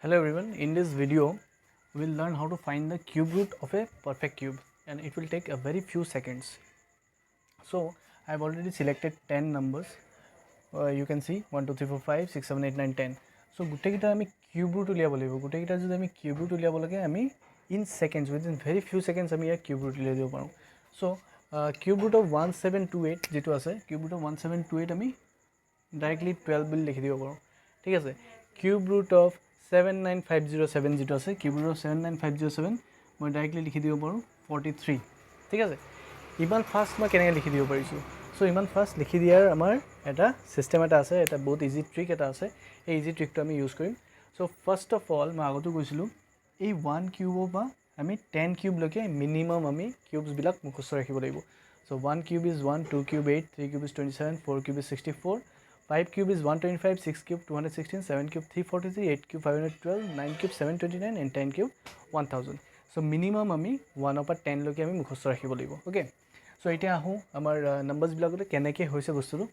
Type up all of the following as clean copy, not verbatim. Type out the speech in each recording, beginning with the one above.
Hello everyone, in this video we will learn how to find the cube root of a perfect cube and it will take a very few seconds. So I have already selected 10 numbers. You can see 1 2 3 4 5 6 7 8 9 10. So গোটেইকেইটা আমি cube root উলিয়াব লাগিব গোটেইকেইটা যদি আমি cube root উলিয়াব লাগে আমি in seconds within very few seconds আমি ইয়াৰ কিউব ৰুট উলিয়াই দিব পাৰোঁ সো কিউব ৰুট অফ 1728 যেটো আছে কিউব ৰুট অফ 1728 আমি ডাইৰেক্টলি 12 বুলি লিখি দিব পাৰোঁ ঠিক আছে কিউব ৰুট অফ 79507 যেটো আছে কিউব ৰুট অফ 79507 মই ডাইৰেক্টলি লিখি দিব পাৰোঁ 43 ঠিক আছে ইমান ফাষ্ট মই কেনেকৈ লিখি দিব পাৰিছোঁ সো ইমান ফাষ্ট লিখি দিয়াৰ আমাৰ এটা সিস্টেম এটা আছে এটা বহুত ইজি ট্ৰিক এটা আছে এই ইজি ট্ৰিকটো আমি ইউজ কৰিম সো ফাৰ্ষ্ট অফ অল মই আগতো কৈছিলোঁ এই 1 কিউবৰ পৰা আমি 10 কিউব লৈকে মিনিমাম আমি কিউবছবিলাক মুখস্থ ৰাখিব লাগিব so 1 cube is 1 2 cube 8 3 cube is 27 4 cube is 64 5 cube is 125, 6 cube 216, 7 cube 343, 8 cube 512, 9 cube 729 and 10 cube 1000. So minimum আমি 1 upper 10 লৈকে আমি মুখস্থ ৰাখিব লাগিব ওকে সো এতিয়া আহোঁ আমাৰ নাম্বাৰছ বিলাকতে কেনেকৈ হৈছে বস্তুটো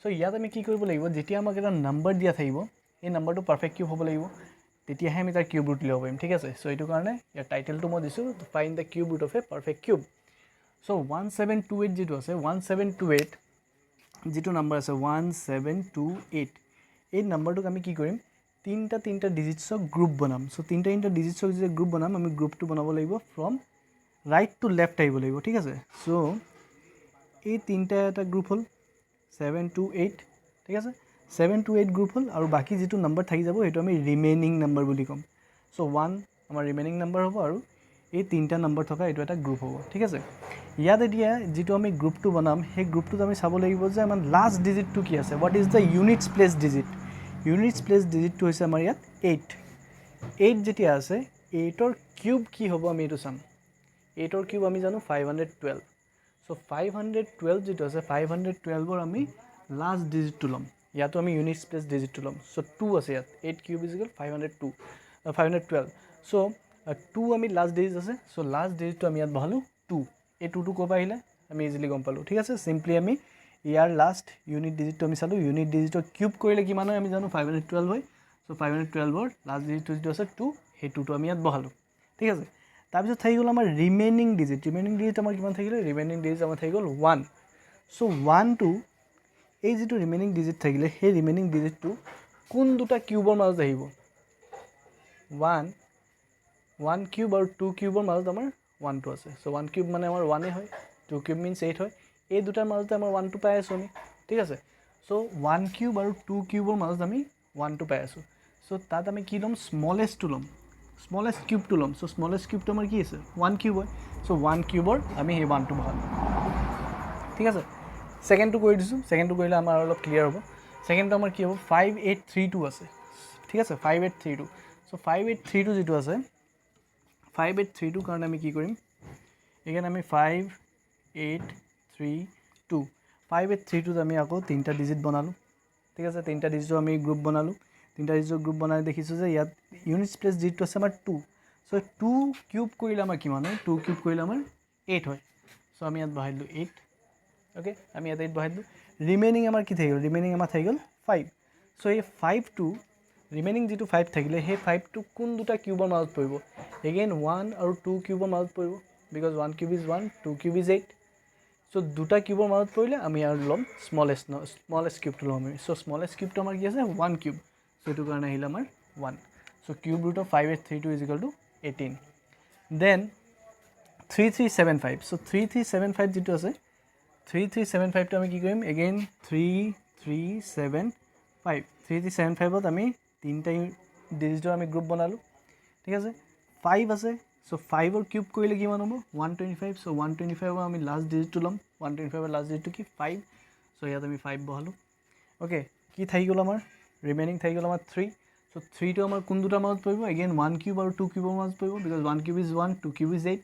সো ইয়াত আমি কি কৰিব লাগিব যেতিয়া আমাক এটা নাম্বাৰ দিয়া থাকিব এই নাম্বাৰটো পাৰফেক্ট কিউব হ'ব লাগিব তেতিয়াহে আমি তাৰ কিউব ৰুট উলিয়াব পাৰিম ঠিক আছে সো এইটো কাৰণে ইয়াৰ টাইটেলটো মই দিছোঁ find the cube root of A perfect cube so 1728 যেটো আছে 1728 যেটো নাম্বাৰ আছে 1728 এই নাম্বাৰটোক আমি কি কৰিম তিনটা ডিজিটছক গ্ৰুপ বনাম সো তিনটা ডিজিটছক যে গ্ৰুপ বনাম আমি গ্ৰুপটো বনাব লাগিব ফ্ৰম ৰাইট টু লেফট আহিব লাগিব ঠিক আছে সো এই তিনটা এটা গ্ৰুপ হ'ল 728 ঠিক আছে 728 গ্ৰুপ হ'ল আৰু বাকি যেটো নাম্বাৰ থাকি যাব সেইটো আমি ৰিমেইনিং নাম্বাৰ বুলি ক'ম সো 1 আমাৰ ৰিমেইনিং নাম্বাৰ হ'ব আৰু এই তিনটা নাম্বাৰ থকা এইটো এটা গ্ৰুপ হ'ব ঠিক আছে ইয়াত এতিয়া যেটো আমি গ্ৰুপটো বনাম সেই গ্ৰুপটোত আমি চাব লাগিব যে আমাৰ লাষ্ট ডিজিটটো কি আছে what is the units place ডিজিটটো হৈছে আমাৰ ইয়াত 8 যেতিয়া আছে 8ৰ কিউব কি হ'ব আমি এইটো চাম 8ৰ কিউব আমি জানো 512 সো 512 যেটো আছে 512ৰ আমি লাষ্ট ডিজিটটো ল'ম ইয়াতো আমি ইউনিটছ প্লেস ডিজিটটো ল'ম সো 2 আছে ইয়াত 8 কিউব ইজ ইকুৱেল 512 সো 2 আমি লাষ্ট ডিজিট আছে সো লাষ্ট ডিজিটটো আমি ইয়াত বহালো 2 এই 2 টো ক'ব আহিলে আমি ইজিলি গম পালোঁ ঠিক আছে সিম্পলি আমি ইয়াৰ লাষ্ট ইউনিট ডিজিটটো আমি চালোঁ ইউনিট ডিজিটৰ কিউব কৰিলে কিমান হয় আমি জানো 512 হয় সো 512ৰ লাষ্ট ডিজিটটো যেটো আছে 2 সেই 2 টো আমি ইয়াত বহালোঁ ঠিক আছে তাৰপিছত থাকি গ'ল আমাৰ ৰিমেইনিং ডিজিট আমাৰ কিমান থাকিলে ৰিমেইনিং ডিজিট আমাৰ থাকি গ'ল 1 সো 1 টো এই যেটো ৰিমেইনিং ডিজিট থাকিলে সেই ৰিমেইনিং ডিজিটটো কোন দুটা কিউবৰ মাজত আহিব 1 কিউব আৰু 2 কিউবৰ মাজত আমাৰ 1 টো আছে সো 1 কিউব মানে আমাৰ 1 হয় 2 কিউব মিন্স 8 হয় এই দুটাৰ মাজতে আমাৰ 1 টো পাই আছো আমি ঠিক আছে সো 1 কিউব আৰু 2 কিউবৰ মাজত আমি 1 টো পাই আছো সো তাত আমি কি ল'ম স্মলেষ্টটো ল'ম স্মলেষ্ট কিউবটো ল'ম সো স্মলেষ্ট কিউবটো আমাৰ কি আছে 1 কিউব হয় সো 1 কিউবৰ আমি এই 1 টো বহাম ঠিক আছে সেকেন্ডটো কৰি দিছো সেকেন্ডটো কৰিলে আমাৰ অলপ ক্লিয়াৰ হ'ব সেকেন্ডটো আমাৰ কি হ'ব 5832 আছে ঠিক আছে 5832 সো 5832 যেটো আছে 5832 কাৰণে আমি কি কৰিম এগেইন আমি 5832 আমি আকৌ তিনটা ডিজিট বনালো ঠিক আছে তিনটা ডিজিটৰ আমি গ্ৰুপ বনালো তিনটা ডিজিটৰ গ্ৰুপ বনাই দেখিছো যে ইয়াত ইউনিটছ প্লেস ডিজিটটো আছে আমাৰ 2 সো 2 কিউব কৰিলে আমাৰ কিমান হয় 2 কিউব কৰিলে আমাৰ 8 হয় সো আমি ইয়াত বহাই দিলো 8 ওকে আমি ইয়াত 8 বহাই দিলো ৰিমেইনিং আমাৰ কি থাকিল ৰিমেইনিং আমাৰ থাকি গ'ল 5 সো এই 5 টো ৰিমেইনিং যেটো 5 থাকিলে সেই 5 টো কোন দুটা কিউবৰ মাজত পৰিব এগেইন 1 আৰু 2 কিউবৰ মাজত পৰিব because 1 cube is 1 2 cube is 8 so দুটা কিউবৰ মাজত পৰিলে আমি আৰু ল'ম স্মলেষ্ট কিউবটো ল'ম আমি সো স্মলেষ্ট কিউবটো আমাৰ কি আছে 1 কিউব সো এইটো কাৰণে আহিলে আমাৰ 1 so cube root of 5832 is equal to 18 then 3375 so 3375 যেটো আছে 3375 টো আমি কি কৰিম এগেইন 3375 ত আমি তিনটা ডিজিটৰ আমি গ্ৰুপ বনালো ঠিক আছে 5 আছে সো 5 ৰ কিউব কৰিলে কিমান হ'ব 125 সো 125 আমি লাষ্ট ডিজিটটো ল'ম 125 লাষ্ট ডিজিটটো কি 5 সো ইয়াত আমি 5 বহালো ওকে কি থাকি গ'ল আমাৰ ৰিমেইনিং থাকি গ'ল আমাৰ 3 সো 3 টো আমাৰ কোন দুটাৰ মাজত পৰিব এগেইন 1 কিউব আৰু 2 কিউবৰ মাজত পৰিব because 1 cube is 1 2 cube is 8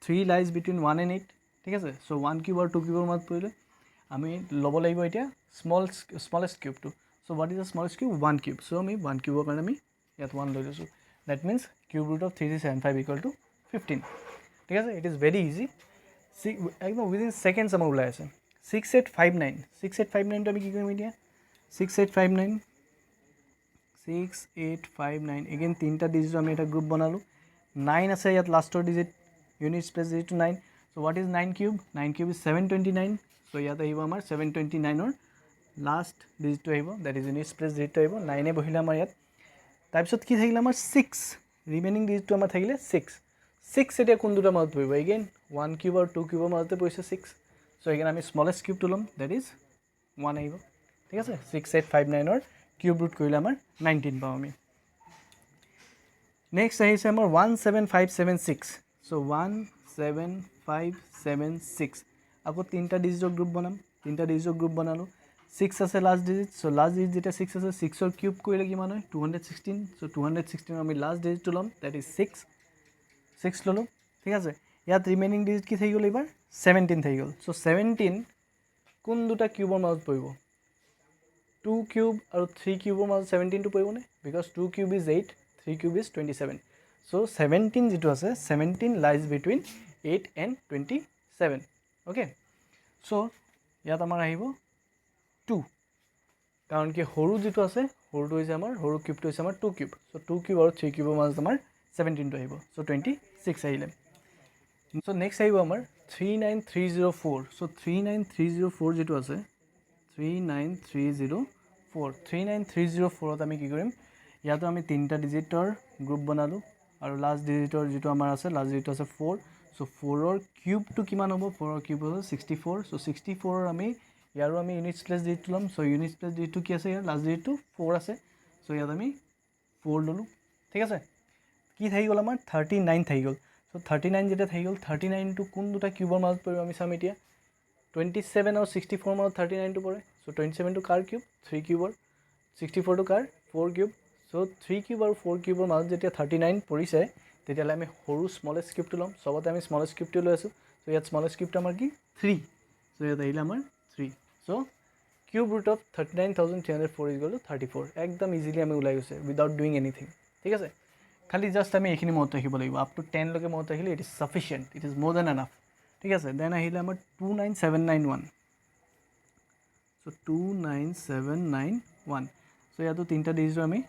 3 lies between 1 and 8 ঠিক আছে সো 1 কিউব আৰু 2 কিউবৰ মাজত পৰিলে আমি ল'ব লাগিব এতিয়া স্মলেষ্ট কিউবটো so what is the smallest cube 1 cube সো আমি 1 কিউবৰ কাৰণে আমি ইয়াত 1 লৈ লৈছোঁ that means cube root of 3375 equal to 15 ঠিক আছে ইট ইজ ভেৰি ইজি একদম উইদিন সেকেন্ডছ আমাৰ ওলাই আছে 6859 টো আমি কি কৰিম এতিয়া 6859 6 8 5 9 এগেইন তিনিটা ডিজিট আমি এটা গ্ৰুপ বনালোঁ 9 আছে ইয়াত লাষ্টৰ ডিজিট ইউনিট স্পেচ ডিজিটটো 9 so' what is 9 cube 9 cube is 729 so' ইয়াত আহিব আমাৰ 729ৰ লাষ্ট ডিজিটটো আহিব দেট ইজ ইউনিট স্পেচ ডিজিটটো আহিব 9 বহিলে আমাৰ ইয়াত তাৰপিছত কি থাকিলে আমাৰ 6 ৰিমেইনিং ডিজিটটো আমাৰ থাকিলে 6 এতিয়া কোন দুটা মাজত পৰিব এগেইন 1 কিউব আৰু 2 কিউবৰ মাজতে পৰিছে 6 চ' এগেইন আমি স্মলেষ্ট কিউবটো ল'ম দেট ইজ 1 আহিব ঠিক আছে 6859ৰ কিউব ৰুট কৰিলে আমাৰ 19 পাওঁ আমি নেক্সট আহিছে আমাৰ 17576 চ' 17576 আকৌ তিনিটা ডিজিটৰ গ্ৰুপ বনাম তিনিটা ডিজিটৰ গ্ৰুপ বনালোঁ 6 আছে লাষ্ট ডিজিট চ' লাষ্ট ডিজিট যেতিয়া 6 আছে 6ৰ কিউব কৰিলে কিমান হয় 216 চ' 216 আমি লাষ্ট ডিজিটটো ল'ম দেট ইজ 6 ল'লোঁ ঠিক আছে ইয়াত ৰিমেইনিং ডিজিট কি থাকি গ'ল এইবাৰ 17 থাকি গ'ল চ' 17 কোন দুটা কিউবৰ মাজত পৰিব 2 কিউব আৰু 3 কিউবৰ মাজত 17টো পৰিবনে because 2 cube is 8 3 cube is 27 so' 17 যিটো আছে 17 lies between 8 and 27 okay so' ইয়াত আমাৰ আহিব 2 কাৰণ কি সৰু যিটো আছে সৰুটো হৈছে আমাৰ সৰু কিউবটো হৈছে আমাৰ 2 কিউব চ' 2 কিউব আৰু 3 কিউবৰ মাজত আমাৰ 17টো আহিব চ' 26 আহিলে চ' নেক্সট আহিব আমাৰ 39304 চ' 39304 যিটো আছে 39304ত আমি কি কৰিম ইয়াতো আমি তিনিটা ডিজিটৰ গ্ৰুপ বনালোঁ আৰু লাষ্ট ডিজিটৰ যিটো আমাৰ আছে লাষ্ট ডিজিটটো আছে 4 চ' 4ৰ কিউবটো কিমান হ'ব 4ৰ কিউব হ'ব 64 চ' 64ৰ আমি ইয়াৰো আমি ইউনিট প্লেচ ডিজিটটো ল'ম চ' ইউনিট প্লেচ ডিজিটটো কি আছে ইয়াৰ লাষ্ট ডিজিটটো 4 আছে চ' ইয়াত আমি 4 ল'লোঁ ঠিক আছে কি থাকি গ'ল আমাৰ 39 থাকি গ'ল চ' 39 যেতিয়া থাকি গ'ল 39টো কোন দুটা কিউবৰ মাজত পৰিব আমি চাম এতিয়া 27 আৰু 64 মাজত 39টো পৰে চ' 27টো কাৰ কিউব 3 কিউবৰ 64টো কাৰ 4 কিউব চ' 3 কিউব আৰু 4 কিউবৰ মাজত যেতিয়া 39 পৰিছে তেতিয়াহ'লে আমি সৰু স্মলেষ্ট কিউবটো ল'ম চবতে আমি স্মলেষ্ট কিউবটো লৈ আছোঁ চ' ইয়াত স্মলেষ্ট কিউবটো আমাৰ কি 3 চ' ইয়াত আহিলে আমাৰ 3 চ' কিউব ৰুট অফ 39,304 ইজ গ'ল 34 একদম ইজিলি আমি ওলাই গৈছে উইদাউট ডুইং এনিথিং ঠিক আছে খালি জাষ্ট আমি এইখিনি মনত ৰাখিব লাগিব আপ টু 10 লৈকে মনত ৰাখিলে it is sufficient it is মোৰ দেন এনাফ ঠিক আছে দেন আহিলে আমাৰ 29791 চ' 29791 চ' ইয়াতো তিনিটা ডিজিটৰ আমি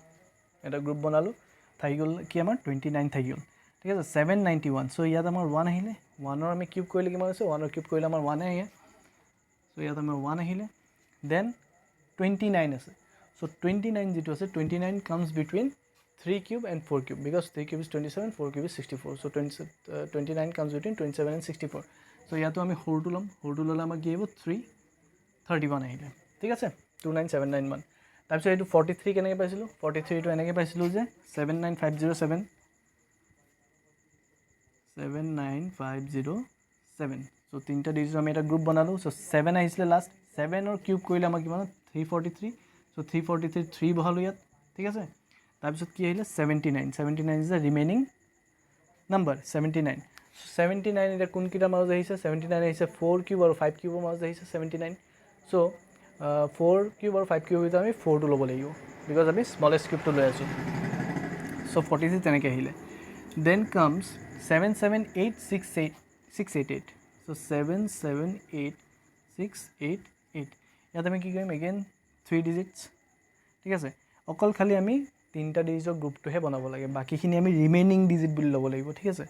এটা গ্ৰুপ বনালোঁ থাকি গ'ল কি আমাৰ 29 থাকি গ'ল ঠিক আছে 791 চ' ইয়াত আমাৰ 1 আহিলে 1ৰ আমি কিউব কৰিলে কিমান আছে 1ৰ কিউব কৰিলে আমাৰ 1 আহে চ' ইয়াত আমাৰ 1 আহিলে দেন 29 আছে চ' 29 যিটো আছে 29 comes between 3 cube and 4 cube because 3 cube is 27 4 cube is 64 so' 29 comes between 27 and 64 চ' ইয়াতো আমি সৰুটো ল'ম সৰুটো ল'লে আমাক কি আহিব 331 আহিলে ঠিক আছে 29791 তাৰপিছত এইটো 43 কেনেকৈ পাইছিলোঁ 43টো এনেকৈ পাইছিলোঁ যে 79507 চ' তিনিটা ডিজিট আমি এটা গ্ৰুপ বনালোঁ চ' 7 আহিছিলে লাষ্ট 7ৰ কিউব কৰিলে আমাক কিমান 343 চ' 343 3 বহালোঁ ইয়াত ঠিক আছে তাৰপিছত কি আহিলে 79 ইজ দ্য ৰিমেইনিং নাম্বাৰ 79 এতিয়া কোনকেইটাৰ মাজত আহিছে 79 আহিছে 4 কিউব আৰু 5 কিউবৰ মাজত আহিছে 79 চ' 4 কিউব আৰু 5 কিউবৰ ভিতৰত আমি 4টো ল'ব লাগিব বিকজ আমি স্মলেষ্ট কিউবটো লৈ আছোঁ চ' 43 তেনেকৈ আহিলে দেন কামছ 778688 চ' 778688 ইয়াত আমি কি কৰিম এগেইন 3 ডিজিটছ ঠিক আছে অকল খালি আমি তিনিটা ডিজিটৰ গ্ৰুপটোহে বনাব লাগে বাকীখিনি আমি ৰিমেইনিং ডিজিট বুলি ল'ব লাগিব ঠিক আছে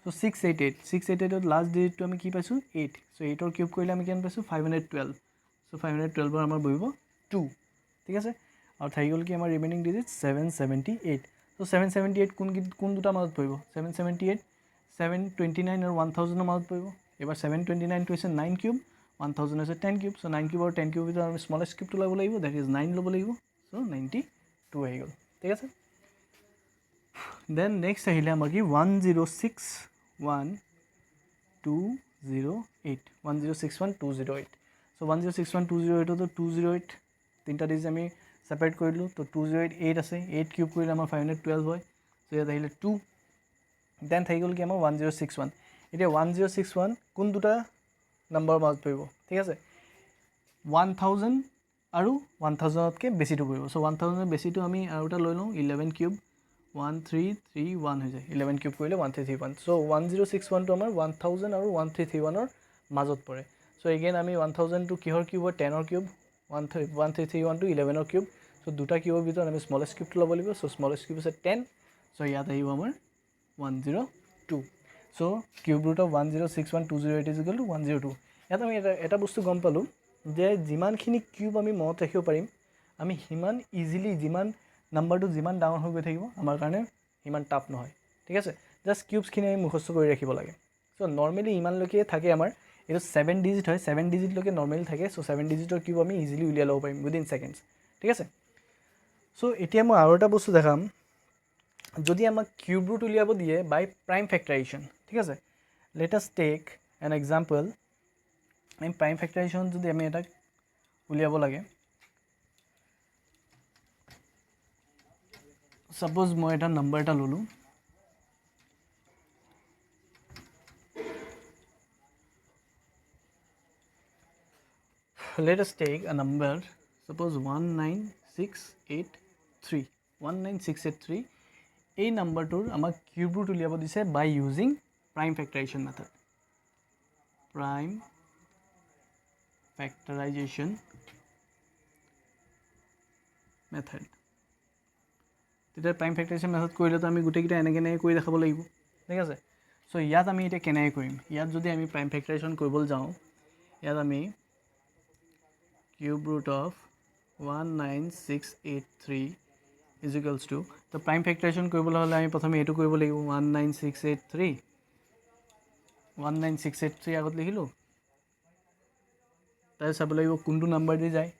চ' 688ত লাষ্ট ডিজিটটো আমি কি পাইছোঁ 8 চ' 8ৰ কিউব কৰিলে আমি কিমান পাইছোঁ 512 চ' 512ৰ আমাৰ বহিব 2 ঠিক আছে আৰু থাকি গ'ল কি আমাৰ ৰিমেইনিং ডিজিট 778 চ' 778 কোন দুটা মাজত পৰিব 778 729 আৰু 1000ৰ মাজত পৰিব এইবাৰ 729টো হৈছে 9 কিউব 1000 হৈছে 10 কিউব চ' 9 কিউব আৰু 10 কিউবৰ ভিতৰত আমি স্মলেষ্ট কিউবটো ল'ব লাগিব দেট ইজ 9 ল'ব লাগিব চ' 92 আহি গ'ল ঠিক আছে দেন নেক্সট আহিলে আমাৰ কি 1061208 চ' 1061208টো 208 তিনিটা ডিজিট আমি ছেপাৰেট কৰিলোঁ তো 208 আছে 8 কিউব কৰিলে আমাৰ 512 হয় চ' ইয়াত আহিলে 2 দেন থাকি গ'ল কি আমাৰ 1061 এতিয়া 1061 কোন দুটা নাম্বাৰৰ মাজত পৰিব ঠিক আছে 1000 আৰু 1000তকৈ বেছিটো পৰিব চ' 1000ৰ বেছিটো আমি আৰু এটা লৈ লওঁ 11 কিউব 1331 হৈ যায় 11 কিউব কৰিলে 1331 চ' 1061টো আমাৰ 1000 আৰু 1331ৰ মাজত পৰে চ' এগেইন আমি 1000টো কিহৰ কিউব হয় 10ৰ কিউব 1331টো 11ৰ কিউব সো দুটা কিউবৰ ভিতৰত আমি স্মলেষ্ট কিউবটো ল'ব লাগিব সো স্মলেষ্ট কিউব আছে 10 সো ইয়াত আহিব আমাৰ 102 so cube root of 1061208 is equal two 102 ইয়াত আমি এটা বস্তু গম পালোঁ যে যিমানখিনি কিউব আমি মনত ৰাখিব পাৰিম আমি সিমান ইজিলি যিমান নাম্বাৰটো যিমান ডাঙৰ হৈ গৈ থাকিব আমাৰ কাৰণে সিমান টাফ নহয় ঠিক আছে জাষ্ট কিউবছখিনি আমি মুখস্থ কৰি ৰাখিব লাগে সো নৰ্মেলি ইমানলৈকে থাকে আমাৰ এইটো 7 ডিজিট হয় 7 ডিজিটলৈকে নৰ্মেলি থাকে সো 7 ডিজিটৰ কিউব আমি ইজিলি উলিয়াই ল'ব পাৰিম উইদিন ছেকেণ্ডছ ঠিক আছে সো এতিয়া মই আৰু এটা বস্তু দেখাম যদি আমাক কিউব ৰুট উলিয়াব দিয়ে বাই প্ৰাইম ফেক্টৰাইজেশ্যন ঠিক আছে let us tech an example আমি প্ৰাইম ফেক্টৰাইজেশ্যন যদি আমি এটা উলিয়াব লাগে সাপোজ মই এটা নাম্বাৰ এটা ললোঁ let us take a number suppose 19683 এই নাম্বাৰটোৰ আমাক কিউব ৰুট উলিয়াব দিছে by using prime factorization method prime factorization method তেতিয়া প্ৰাইম ফেক্টৰাইজেশ্যন মেথড কৰিলেতো আমি গোটেইকেইটা এনেকৈ কৰি দেখাব লাগিব ঠিক আছে সো ইয়াত আমি এতিয়া কেনেকৈ কৰিম ইয়াত যদি আমি প্ৰাইম ফেক্টৰাইজেশ্যন কৰিবলৈ যাওঁ ইয়াত আমি cube root of 19683 is equals to the prime factorization কৰিবলৈ হ'লে আমি প্ৰথমে এইটো কৰিব লাগিব 19683 আগত লিখিলোঁ তাৰপিছত চাব লাগিব কোনটো নাম্বাৰ দি যায়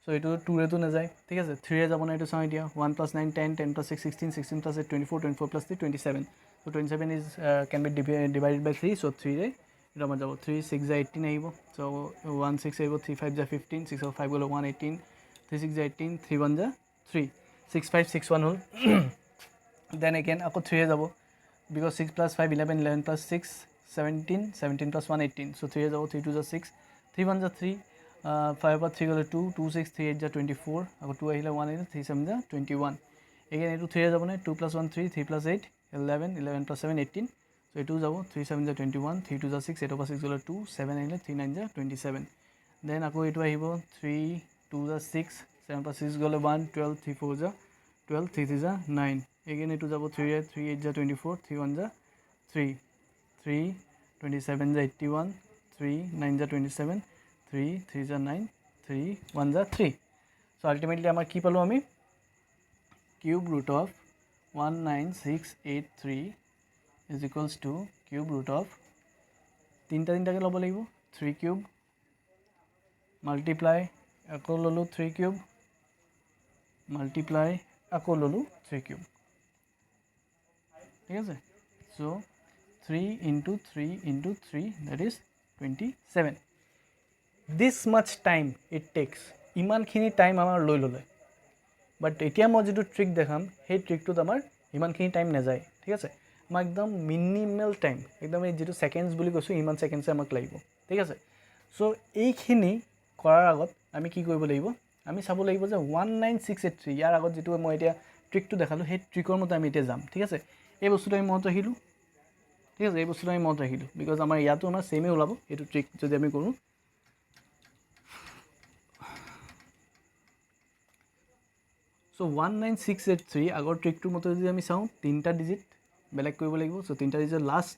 সো এইটো 2 ৰেতো নাযায় ঠিক আছে 3 ৰে যাব না এইটো চাওঁ এতিয়া 1 + 9 10 10 + 6 16 16 + 8 24 24 + 3 27 so 27 is can be divided by 3 so 3 ৰে এটা মান যাব 3 6 * 18 আহিব so 1 6 আহিব 3 5 * 15 6 * 5 গ'লে 118 3 6 * 18 3 1 * 3 6 5 6 1 হ'ল then again আকৌ 3 ৰে যাব because 6 + 5 11 11 + 6 17 17 + 1 18 so 3 ৰে যাব 3 2 * 6 3 1 * 3 5 পৰা 3 গ'লে 2 2 6 3 8 * 24 আকৌ 2 আহিলে 1 আহিলে 3 7 * 21 again এইটো 3 ৰে যাব নে 2 + 1 3 3 + 8 11 11 + 7 18 so এইটো যাব 3 7 * 21 3 2 * 6 8 পৰা 6 গ'লে 2 7 আহিলে 3 9 * 27 then আকৌ এইটো আহিব 3 2 * 6 7 পৰা 6 গ'লে 1 12 3 4 * 12 3 3 * 9 again এইটো যাব 3 3 8 * 24 3 1 * 3 3 27 * 81 3 9 * 27 3 3 * 9 3 1 * 3 so ultimately আমাৰ কি পালোঁ আমি cube root of 19683 is equals to cube root of তিনটাকে ল'ব লাগিব 3 কিউব multiply আকৌ ল'লোঁ 3 কিউব multiply আকৌ ল'লোঁ 3 কিউব ঠিক আছে so 3 * 3 * 3 that is 27 this much time it takes ইমানখিনি টাইম আমাৰ লৈ ল'লে বাট এতিয়া মই যিটো ট্ৰিক দেখাম সেই ট্ৰিকটোত আমাৰ ইমানখিনি টাইম নাযায় ঠিক আছে মই একদম মিনিমাল টাইম একদম এই যেটো সেকেন্ডস বুলি কৈছো ইমান সেকেন্ডসে আমাক লাগিব ঠিক আছে সো এইখিনি কৰাৰ আগত আমি কি কৰিব লাগিব আমি চাব লাগিব যে 19683 ইয়াৰ আগত যেটো মই এতিয়া ট্ৰিকটো দেখালো সেই ট্ৰিকৰ মতে আমি এতিয়া যাম ঠিক আছে এই বস্তুটো আমি মনত ৰাখিলো ঠিক আছে এই বস্তুটো আমি মনত ৰাখিলো বিকজ আমাৰ ইয়াতো আমাৰ সেমে ওলাব এটো ট্ৰিক যদি আমি কৰো সো 19683 আগৰ ট্ৰিকটোৰ মতে যদি আমি চাওঁ তিনটা ডিজিট বেলেগ কৰিব লাগিব সো তিনটা ডিজিট লাষ্ট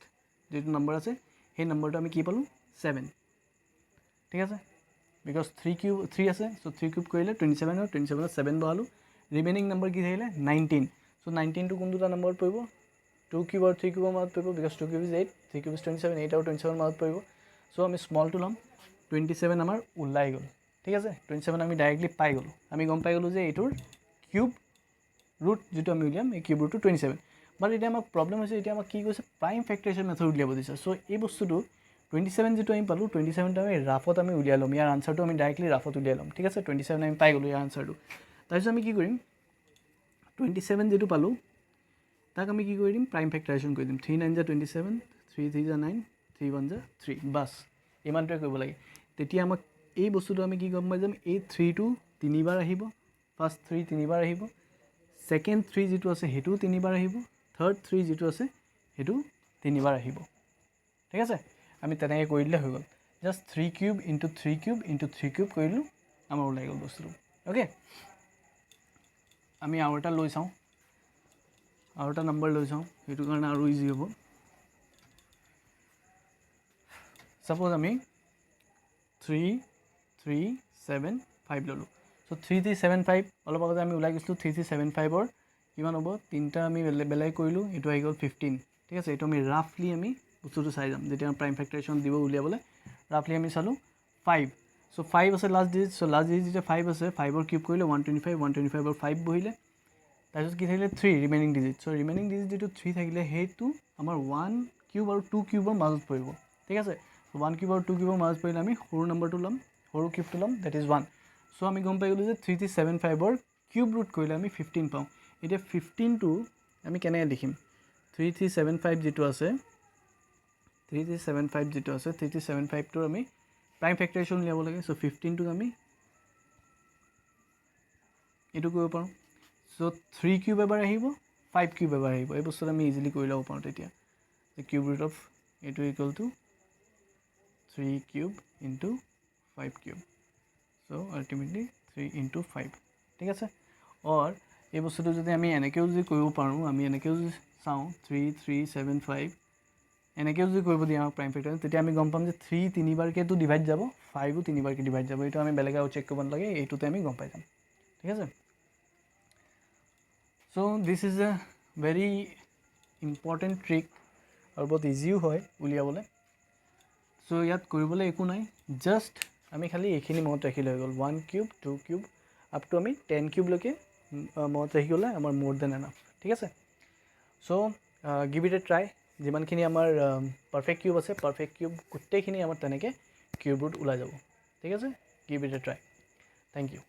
যেটো নম্বৰ আছে সেই নম্বৰটো আমি কি পালো 7 ঠিক আছে বিকজ 3 কিউব 3 আছে সো 3 কিউব কৰিলে 27 আৰু 27 ত 7 বহালো ৰিমেইনিং নম্বৰ কি থাকিলে 19 সো 19 টো কোনটো নম্বৰ পৰিব 2 কিউব আৰু 3 কিউবৰ মাজত পৰিব because 2 cube is 8 3 cube is 27 8 আৰু 27 মাজত পৰিব সো আমি স্মল টু লম 27 আমাৰ ওলাই গ'ল ঠিক আছে 27 আমি ডাইৰেক্টলি পাই গ'লো আমি গম পাই গ'লো যে এইটোৰ কিউব ৰুট যেটো আমি উলিয়াম এই কিউব ৰুটটো 27 বাট এটা আমাক প্ৰবলেম হৈছে এটা আমাক কি কৈছে প্ৰাইম ফেক্টৰাইজেশ্যন মেথড উলিয়াব দিছে সো এই বস্তুটো 27 যেটো আমি পালো 27 টো আমি ৰাফত আমি উলিয়াই লম ইয়াৰ আনসাৰটো আমি ডাইৰেক্টলি ৰাফত উলিয়াই লম ঠিক আছে 27 আমি পাই গ'লো ইয়াৰ আনসাৰটো তাৰপিছত আমি কি কৰিম 27 যেটো পালো তাক আমি কি কৰি দিম প্ৰাইম ফেক্টৰাইজেশ্যন কৰি দিম 3 9 * 27 3 3 * 9 3 1 * 3 বাস ইমানটোৱে কৰিব লাগে তেতিয়া আমাক এই বস্তুটো আমি কি গম পাই যাম এই 3 টো তিনিবাৰ আহিব ফাৰ্স্ট 3 তিনিবাৰ আহিব সেকেন্ড 3 যেটো আছে হেতু তিনিবাৰ আহিব থাৰ্ড 3 যেটো আছে হেতু তিনিবাৰ আহিব ঠিক আছে আমি তেনেকৈ কৰি দিলে হৈ গ'ল জাস্ট 3 কিউব * 3 কিউব * 3 কিউব কৰিলো আমাৰ ওলাই গ'ল বস্তুটো ওকে আমি আৰু এটা লৈ চাওঁ, আৰু এটা নাম্বাৰ লৈ চাওঁ, সেইটো কাৰণে আৰু ইজি হ'ব। সাপোজ আমি 3375 ল'লোঁ। চ' 3375 অলপ আগতে আমি ওলাই গৈছিলোঁ 3375ৰ কিমান হ'ব, তিনিটা আমি বেলেগ কৰিলোঁ, এইটো আহি গ'ল 15, ঠিক আছে। এইটো আমি ৰাফলি আমি বস্তুটো চাই যাম, যেতিয়া প্ৰাইম ফেক্টৰেশ্যন দিব উলিয়াবলৈ ৰাফলি আমি চালোঁ 5। চ' 5 আছে লাষ্ট ডিজিট, চ' লাষ্ট ডিজিট যেতিয়া 5 আছে, 5ৰ কিউব কৰিলে 125, 125ৰ 5 বহিলে, তাৰপিছত কি থাকিলে 3 ৰিমেইনিং ডিজিট। চ' ৰিমেইনিং ডিজিট যিটো 3 থাকিলে সেইটো আমাৰ 1 কিউব আৰু 2 কিউবৰ মাজত পৰিব, ঠিক আছে। 1 কিউব আৰু 2 কিউবৰ মাজত পৰিলে আমি সৰু নাম্বাৰটো ল'ম, সৰু কিউবটো ল'ম, দেট ইজ 1। চ' আমি গম পাই গ'লোঁ যে 3375ৰ কিউব ৰুট কৰিলে আমি 15 পাওঁ। এতিয়া 15টো আমি কেনেকৈ লিখিম, 3375 যিটো আছে, 3375টোৰ আমি প্ৰাইম ফেক্টৰেশ্যন উলিয়াব লাগে। চ' 15টোক আমি এইটো কৰিব পাৰোঁ। চ' 3 কিউব এবাৰ আহিব, 5 কিউব এবাৰ আহিব, এই বস্তুটো আমি ইজিলি কৰি ল'ব পাৰোঁ তেতিয়া। কিউব ৰুট অফ এইটো equal to 3 cube into 5 cube, so' ultimately 3 into 5, ঠিক আছে। অৰ এই বস্তুটো যদি আমি এনেকৈও যদি কৰিব পাৰোঁ, আমি এনেকৈও যদি চাওঁ 3375 এনেকৈও যদি কৰিব দিয়ে আমাক প্ৰাইম ফেক্টৰেশ্যন, তেতিয়া আমি গম পাম যে 3 তিনিবাৰকেতো ডিভাইড যাব, 5ও তিনিবাৰকৈ ডিভাইড যাব। এইটো আমি বেলেগ আৰু চেক কৰিব নালাগে, এইটোতে আমি গম পাই যাম, ঠিক আছে। So' this is a very important trick আৰু বহুত ইজিও হয় উলিয়াবলৈ। চ' ইয়াত কৰিবলৈ একো নাই, জাষ্ট আমি খালি এইখিনি মনত ৰাখিলে হৈ গ'ল, 1 কিউব 2 কিউব আপ টু আমি 10 কিউবলৈকে মনত ৰাখি গ'লে আমাৰ মোৰ দেন এনাফ, ঠিক আছে। So' give it a try. যিমানখিনি আমাৰ পাৰফেক্ট কিউব আছে, পাৰফেক্ট কিউব গোটেইখিনি আমাৰ তেনেকৈ কিউব ৰুট ওলাই যাব, ঠিক আছে। Give it a try. Thank U.